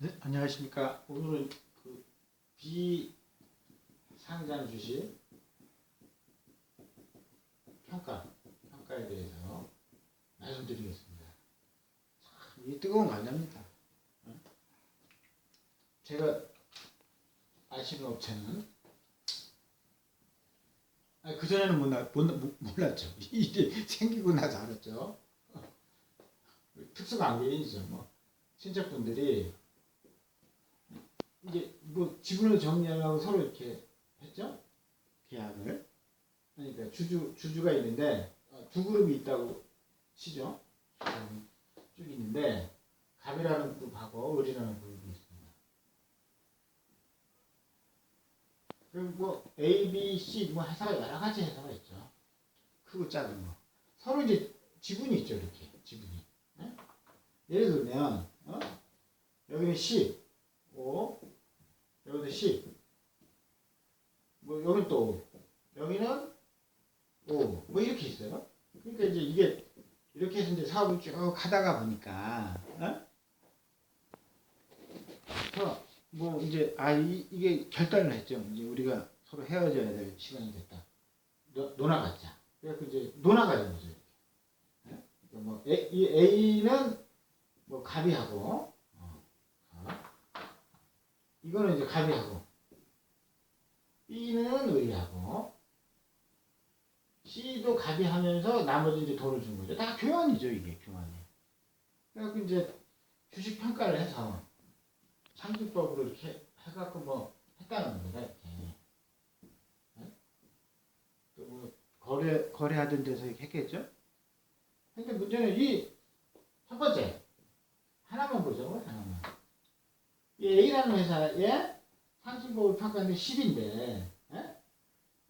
네, 안녕하십니까. 오늘은 그 비상장 주식 평가에 대해서 말씀드리겠습니다. 참, 이 뜨거운 관념입니다. 제가 아시는 업체는 그전에는 몰랐죠. 일이 생기고 나서 알았죠. 특수관계인이죠. 뭐 친척분들이 이제 뭐 지분을 정리하려고 서로 이렇게 했죠. 계약을. 그러니까 주주가 있는데 두 그룹이 있다고 치죠. 쭉 있는데 갑이라는 그룹하고 을이라는 그룹이 있습니다. 그리고 뭐 A, B, C 뭐 회사가 여러 가지 회사가 있죠. 크고 작은 거. 서로 이제 지분이 있죠. 이렇게 지분이. 네? 예를 들면 여기는 C, 5, 여기도 C, 뭐 여기는 또 5, 여기는 5, 뭐 이렇게 있어요. 그러니까 이제 이게 이렇게 해서 이제 사업을 쭉 하다가 보니까 뭐 이제 이게 결단을 했죠. 이제 우리가 서로 헤어져야 될 시간이 됐다. 논아가자. 그래서 이제 논아가자는 거죠. 네? 뭐 이 A는 뭐 갑이하고 이거는 이제 갑이하고 B는 을이하고 C도 갑이 하면서 나머지 이제 돈을 준 거죠. 다 교환이죠, 이게 교환이. 그래서 이제 주식 평가를 해서 상주법으로 이렇게 해갖고 뭐 했다는 겁니다, 이렇게. 네? 또 뭐 거래하던 데서 이렇게 했겠죠. 근데 문제는 이 첫 번째 하나만 보죠, 하나만. 이 A라는 회사에 상신법을 평가하는데 10인데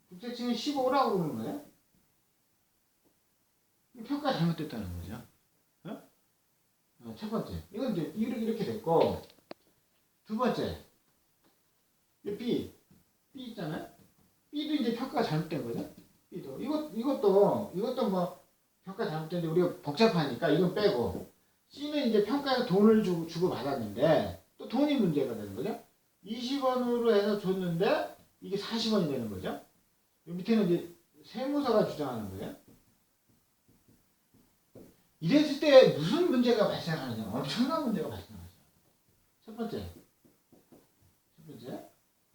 국세청이 15라고 그러는 거예요. 평가 잘못됐다는 거죠. 첫 번째. 이건 이제 이렇게 됐고, 두 번째. B 있잖아요. B도 이제 평가가 잘못된 거죠. B도. 이것도 뭐 평가 잘못됐는데 우리가 복잡하니까 이건 빼고, C는 이제 평가에서 돈을 주고 받았는데, 또 돈이 문제가 되는 거죠. 20원으로 해서 줬는데, 이게 40원이 되는 거죠. 이 밑에는 이제 세무서가 주장하는 거예요. 이랬을 때 무슨 문제가 발생하느냐. 엄청난 문제가 발생하죠. 첫 번째.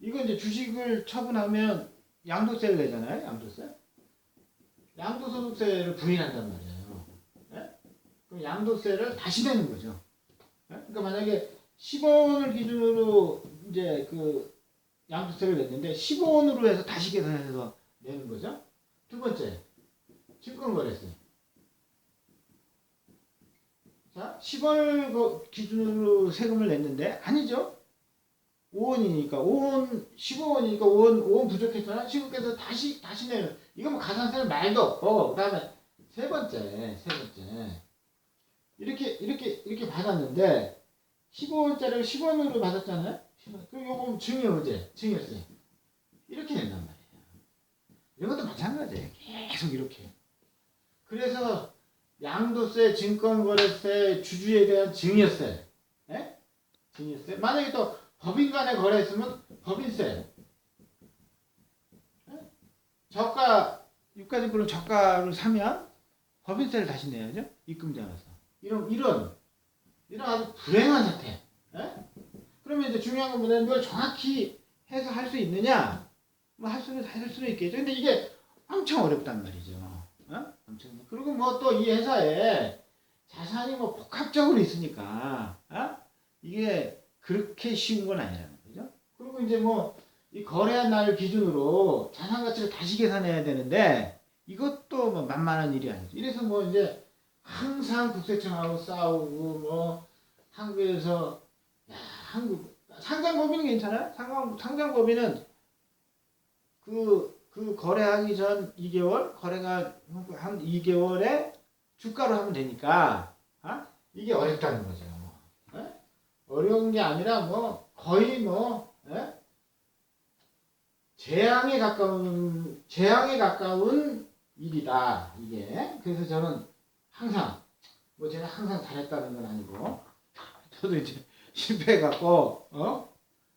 이거 이제 주식을 처분하면 양도세를 내잖아요. 양도소득세를 부인한단 말이에요. 네? 그럼 양도세를 다시 내는 거죠. 네? 그러니까 만약에 10원을 기준으로 이제 그 양도세를 냈는데 15원으로 해서 다시 계산해서 내는 거죠. 두 번째. 증권거래세. 자, 10원을 기준으로 세금을 냈는데 아니죠. 5원이니까 15원이니까 5원 부족했잖아. 시국에서 다시 내는. 이거 뭐 가산세는 말도 없고. 그다음에 세 번째. 이렇게 받았는데 15원짜리를 10원으로 받았잖아요. 그럼 요거 증여세. 이렇게 낸단 말이에요. 이런 것도 마찬가지예요. 계속 이렇게. 그래서 양도세, 증권거래세, 주주에 대한 증여세. 네? 증여세. 만약에 또 법인 간에 거래했으면 법인세. 네? 유가증권을 저가로 사면 법인세를 다시 내야죠. 입금자로서. 이런 아주 불행한 사태. 네? 그러면 이제 중요한 건 뭐냐면 이걸 정확히 해서 할 수 있느냐? 뭐 할 수는 있겠죠. 근데 이게 엄청 어렵단 말이죠. 엄청. 그리고 뭐 또 이 회사에 자산이 뭐 복합적으로 있으니까 이게 그렇게 쉬운 건 아니라는 거죠. 그리고 이제 뭐 이 거래한 날 기준으로 자산 가치를 다시 계산해야 되는데 이것도 뭐 만만한 일이 아니죠. 이래서 뭐 이제 항상 국세청하고 싸우고 뭐 한국에서 상장법인은 괜찮아요? 상장법인은 그 거래하기 전 2개월, 거래가 한 2개월에 주가로 하면 되니까 이게 어렵다는 거죠. 어려운 게 아니라 뭐 거의 뭐 재앙에 가까운 일이다 이게. 그래서 저는 항상 뭐 제가 항상 잘했다는 건 아니고 저도 이제 실패해갖고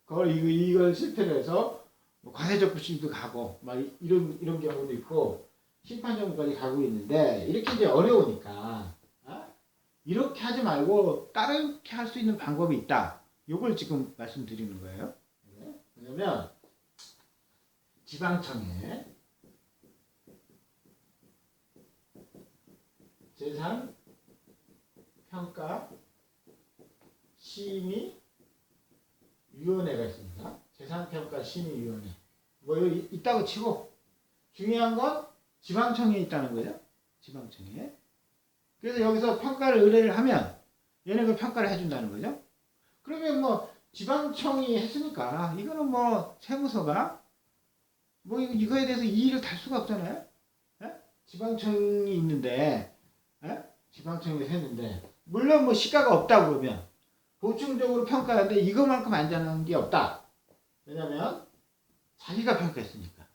그걸 이걸 실패를 해서 뭐 과세적 부심도 가고 막 이런 경우도 있고 심판 정도까지 가고 있는데 이렇게 이제 어려우니까 이렇게 하지 말고 다르게 할 수 있는 방법이 있다. 요걸 지금 말씀드리는 거예요. 왜냐면 지방청에 재산평가 심의위원회가 있습니다. 재산평가 심의위원회. 뭐 여기 있다고 치고 중요한 건 지방청에 있다는 거죠. 지방청에. 그래서 여기서 평가를 의뢰를 하면 얘네 그 평가를 해준다는 거죠. 그러면 뭐 지방청이 했으니까 이거는 뭐 세무서가 뭐 이거에 대해서 이의를 달 수가 없잖아요. 에? 지방청이 있는데 지방청에서 했는데 물론 뭐 시가가 없다 그러면 보충적으로 평가하는데 이거만큼 안전한 게 없다. 왜냐면 자기가 평가했으니까.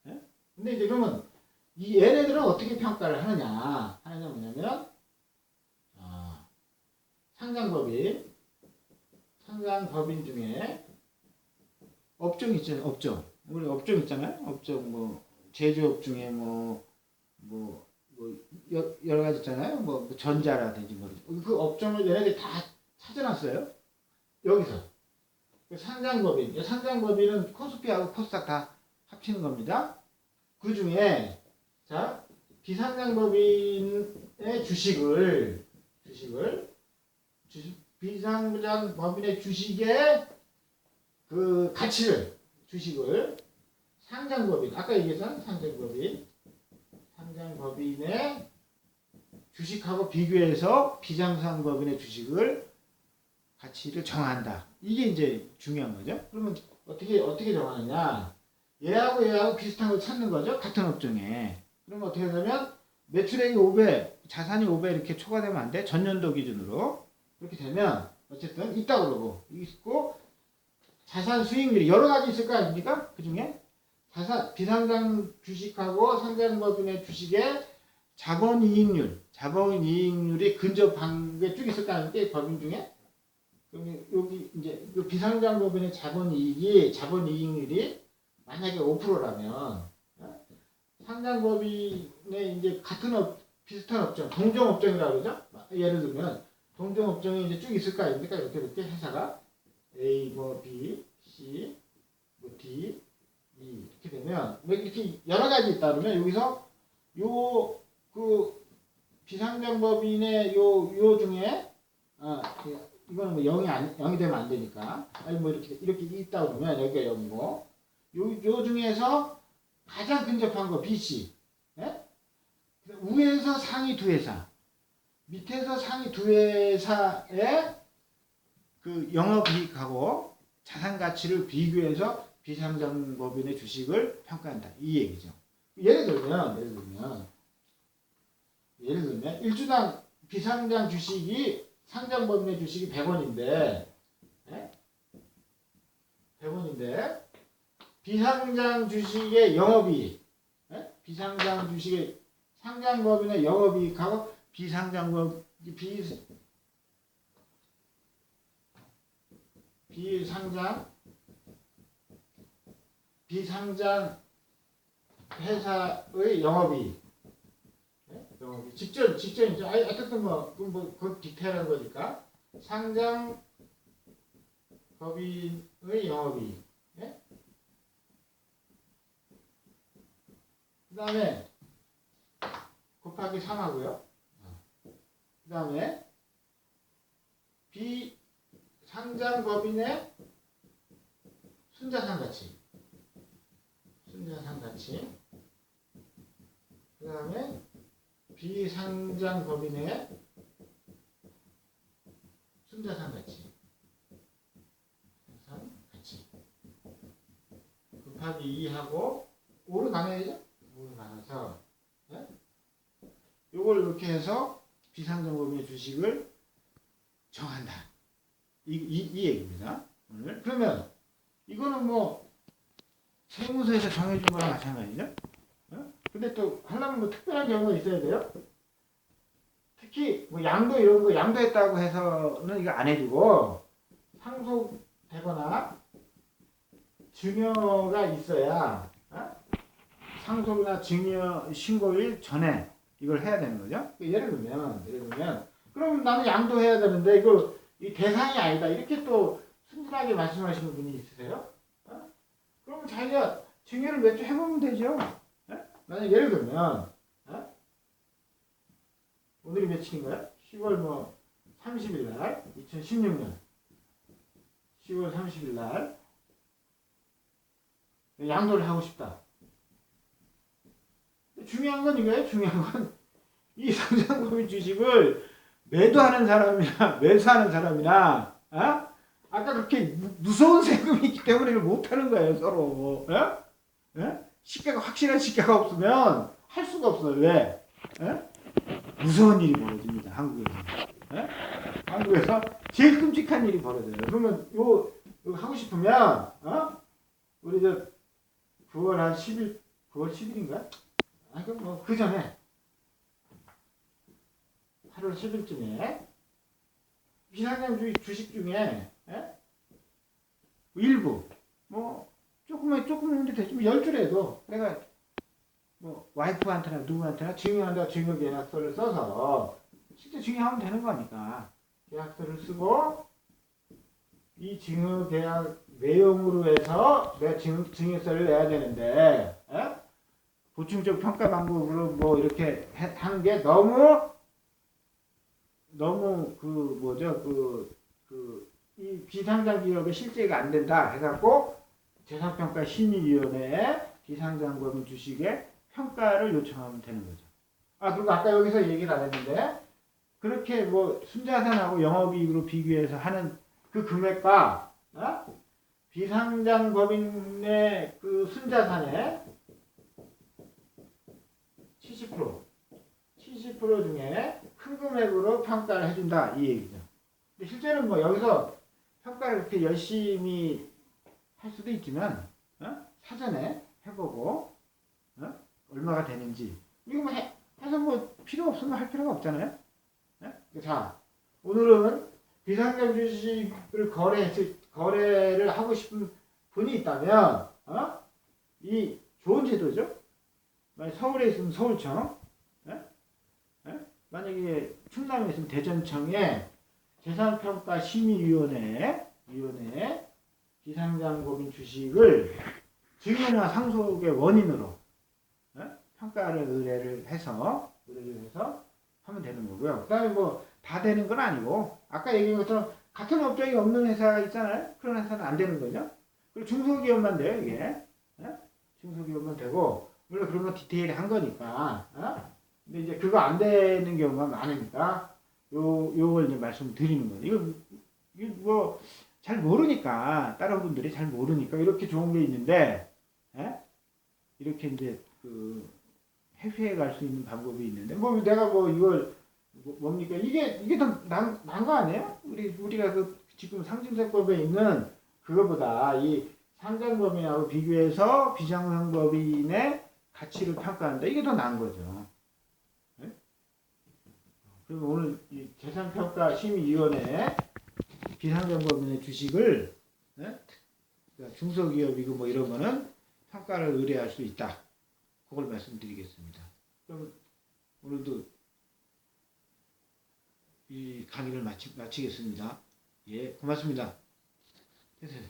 에? 근데 이제 그러면 이 얘네들은 어떻게 평가를 하느냐 뭐냐면 상장법인 중에 업종 있잖아요. 업종. 우리 업종 있잖아요. 업종 뭐 제조업 중에 뭐 여러 가지 있잖아요. 뭐 전자라든지 뭐 그 업종을 얘네들이 다 찾아놨어요. 여기서 그 상장법인은 코스피하고 코스닥 다 합치는 겁니다. 그 중에 자 비상장법인의 비상장법인의 주식의 그 가치를 주식을 상장법인 아까 얘기했던 상장법인의 주식하고 비교해서 비상장법인의 주식을 가치를 정한다. 이게 이제 중요한 거죠. 그러면 어떻게 정하느냐? 얘하고 비슷한 걸 찾는 거죠. 같은 업종에. 그러면 어떻게 하냐면 매출액이 5배, 자산이 5배 이렇게 초과되면 안 돼. 전년도 기준으로. 그렇게 되면 어쨌든 있다고 그러고 있고 자산 수익률이 여러 가지 있을 거 아닙니까? 그 중에 비상장 주식하고 상장법인의 주식의 자본이익률이 근접한 게 쭉 있을 거 아닙니까? 법인 중에. 그럼 여기 이제 비상장법인의 자본이익률이 만약에 5%라면 상장법인의 이제 비슷한 업종, 동종업종이라고 그러죠? 예를 들면 동종업종이 이제 쭉 있을 거 아닙니까? 이렇게 회사가 A, 뭐 B, C, 뭐 D, E 이렇게 되면 뭐 이렇게 여러 가지 있다 그러면 여기서 그 비상장법인의 요 중에 이거는 뭐 0이 되면 안 되니까 아니 뭐 이렇게 있다 그러면 여기가 0이고 요 중에서 가장 근접한 거 BC 위에서 상위 두 회사 밑에서 상위 두 회사의 그 영업이익하고 자산가치를 비교해서 비상장법인의 주식을 평가한다. 이 얘기죠. 예를 들면 1주당 비상장 주식이 상장법인의 주식이 100원인데 비상장 주식의 영업이익 비상장 주식의 상장법인의 영업이익하고 비상장 회사의 영업이익 직전이죠. 어쨌든 그 디테일한 거니까 상장 법인의 영업이익 그 다음에 곱하기 3하고요. 그 다음에 비상장법인의 순자산 가치 그 다음에 비상장법인의 순자산 가치 곱하기 2하고 5로 나눠야죠. 5로 나눠서 요걸 이렇게 해서 비상장법인의 주식을 정한다. 이 얘기입니다. 오늘. 그러면 이거는 뭐 세무서에서 정해준 거랑 마찬가지죠. 근데 또 하려면 뭐 특별한 경우가 있어야 돼요. 특히 뭐 양도 이런 거 양도했다고 해서는 이거 안 해주고 상속되거나 증여가 있어야 상속이나 증여 신고일 전에 이걸 해야 되는 거죠. 예를 들면 그럼 나는 양도해야 되는데 이거 이 대상이 아니다 이렇게 또 순진하게 말씀하시는 분이 있으세요? 그러면 자기가 증여를 몇 주 해보면 되죠. 나는 예를 들면 오늘이 며칠인가요? 10월 뭐 30일 날 2016년 10월 30일 날 양도를 하고 싶다. 중요한 건 이거예요. 중요한 건 이 상장법인 주식을 매도하는 사람이나 매수하는 사람이나 아까 그렇게 무서운 세금이 있기 때문에 이걸 못하는 거예요. 서로. 시가가 확실한 시가가 없으면 할 수가 없어요. 왜? 무서운 일이 벌어집니다. 한국에서. 한국에서 제일 끔찍한 일이 벌어져요. 그러면 요 하고 싶으면 우리 저 9월 한 10일 9월 10일인가? 그럼 뭐 그 전에 8월 10일쯤에 비상장 주식 중에 일부 뭐 조금 있는데 되지 뭐 10주라도 내가 뭐 와이프한테나 누구한테나 증여한다 증여계약서를 써서 실제 증여하면 되는 거니까 계약서를 쓰고 이 증여계약 내용으로 해서 내가 증여세를 내야 되는데 보충적 평가 방법으로 뭐 이렇게 하는 게 너무 이 비상장 기업의 실제가 안 된다 해갖고 재산평가 심의위원회에 비상장법인 주식의 평가를 요청하면 되는 거죠. 그리고 아까 여기서 얘기를 안 했는데 그렇게 뭐 순자산하고 영업이익으로 비교해서 하는 그 금액과 비상장법인의 그 순자산의 70% 중에 큰 금액으로 평가를 해준다 이 얘기죠. 근데 실제는 뭐 여기서 평가를 그렇게 열심히 할 수도 있지만 사전에 해보고 얼마가 되는지 이거 뭐 해서 뭐 필요 없으면 할 필요가 없잖아요. 자 오늘은 비상장 주식을 거래를 하고 싶은 분이 있다면 이 좋은 제도죠. 만약 서울에 있으면 서울청, 만약에 충남에 있으면 대전청에 재산평가심의위원회에 비상장법인 주식을 증여나 상속의 원인으로 평가를 의뢰를 해서 하면 되는 거고요. 그 다음에 뭐 다 되는 건 아니고 아까 얘기한 것처럼 같은 업종이 없는 회사가 있잖아요. 그런 회사는 안 되는 거죠. 그리고 중소기업만 돼요 이게. 중소기업만 되고 물론 그런 건 디테일한 거니까. 근데 이제 그거 안 되는 경우가 많으니까 요걸 이제 말씀드리는 거예요. 이거 뭐 잘 모르니까 다른 분들이 잘 모르니까 이렇게 좋은 게 있는데 이렇게 이제 그 회피해 갈 수 있는 방법이 있는데 뭐 내가 뭐 이걸 뭡니까 이게 더 나은 거 아니에요? 우리가 그 지금 상징세법에 있는 그거보다 이 상장법인하고 비교해서 비상장법인의 가치를 평가한다. 이게 더 나은 거죠. 그리고 오늘 이 재산평가심의위원회 비상장법인의 주식을 중소기업이고 뭐 이런 거는 평가를 의뢰할 수 있다. 그걸 말씀드리겠습니다. 그럼 오늘도 이 강의를 마치겠습니다. 예, 고맙습니다. 됐어요.